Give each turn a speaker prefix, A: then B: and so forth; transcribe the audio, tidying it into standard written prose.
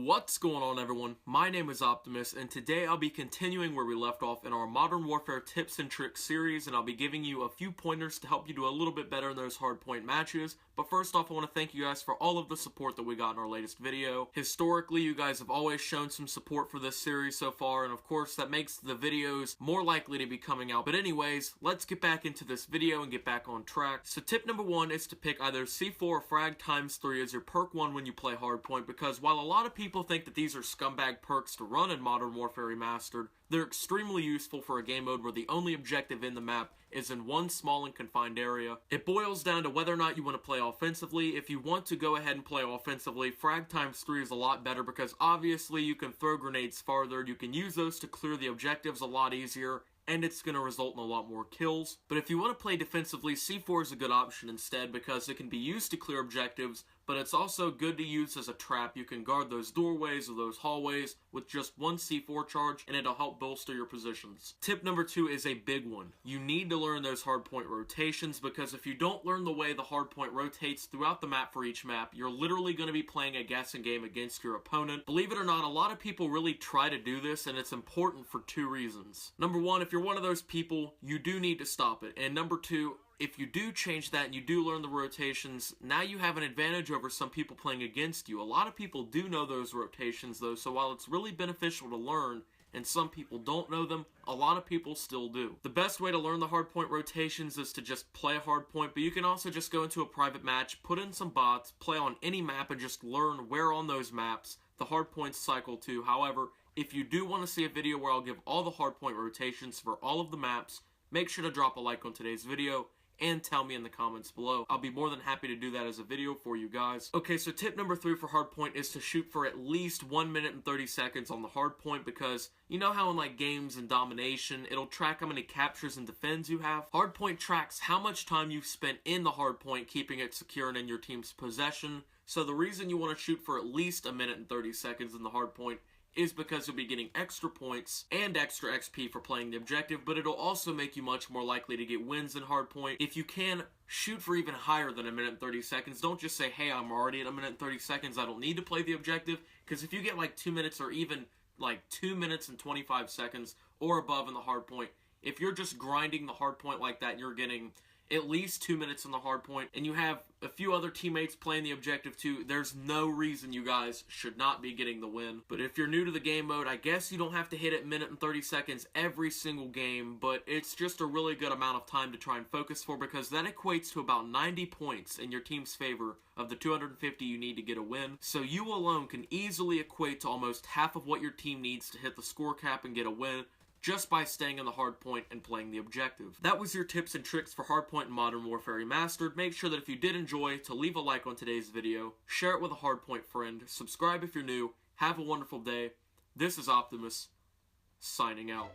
A: What's going on, everyone? My name is Optimus, and today I'll be continuing where we left off in our Modern Warfare Tips and Tricks series, and I'll be giving you a few pointers to help you do a little bit better in those hardpoint matches. But first off, I want to thank you guys for all of the support that we got in our latest video. Historically, you guys have always shown some support for this series so far, and of course, that makes the videos more likely to be coming out. But anyways, let's get back into this video and get back on track. So tip number one is to pick either C4 or Frag ×3 as your perk 1 when you play hardpoint, because while a lot of people think that these are scumbag perks to run in Modern Warfare Remastered, they're extremely useful for a game mode where the only objective in the map is in one small and confined area. It boils down to whether or not you want to play offensively. If you want to go ahead and play offensively, Frag ×3 is a lot better because obviously you can throw grenades farther, you can use those to clear the objectives a lot easier, and it's going to result in a lot more kills. But if you want to play defensively, C4 is a good option instead because it can be used to clear objectives, but it's also good to use as a trap. You can guard those doorways or those hallways with just one C4 charge, and it'll help bolster your positions. Tip number 2 is a big one. You need to learn those hardpoint rotations, because if you don't learn the way the hardpoint rotates throughout the map for each map, you're literally going to be playing a guessing game against your opponent. Believe it or not, a lot of people really try to do this, and it's important for 2 reasons. Number 1, if you're one of those people, you do need to stop it. And number 2, if you do change that and you do learn the rotations, now you have an advantage over some people playing against you. A lot of people do know those rotations though, so while it's really beneficial to learn, and some people don't know them, a lot of people still do. The best way to learn the hardpoint rotations is to just play a hardpoint, but you can also just go into a private match, put in some bots, play on any map, and just learn where on those maps the hardpoints cycle to. However, if you do want to see a video where I'll give all the hardpoint rotations for all of the maps, make sure to drop a like on today's video and tell me in the comments below. I'll be more than happy to do that as a video for you guys. Okay, so tip number 3 for hardpoint is to shoot for at least 1 minute and 30 seconds on the hardpoint, because you know how in like games and domination, it'll track how many captures and defends you have? Hardpoint tracks how much time you've spent in the hardpoint, keeping it secure and in your team's possession. So the reason you want to shoot for at least 1 minute and 30 seconds in the hardpoint is because you'll be getting extra points and extra XP for playing the objective, but it'll also make you much more likely to get wins in hardpoint. If you can, shoot for even higher than 1 minute and 30 seconds. Don't just say, hey, I'm already at 1 minute and 30 seconds, I don't need to play the objective, because if you get like 2 minutes or even like 2 minutes and 25 seconds or above in the hardpoint, if you're just grinding the hardpoint like that and you're getting at least 2 minutes in the hardpoint, and you have a few other teammates playing the objective too, there's no reason you guys should not be getting the win. But if you're new to the game mode, I guess you don't have to hit it 1 minute and 30 seconds every single game, but it's just a really good amount of time to try and focus for, because that equates to about 90 points in your team's favor of the 250 you need to get a win. So you alone can easily equate to almost half of what your team needs to hit the score cap and get a win, just by staying in the hardpoint and playing the objective. That was your tips and tricks for hardpoint in Modern Warfare Remastered. Make sure that if you did enjoy, to leave a like on today's video, share it with a hardpoint friend, subscribe if you're new, have a wonderful day. This is Optimus, signing out.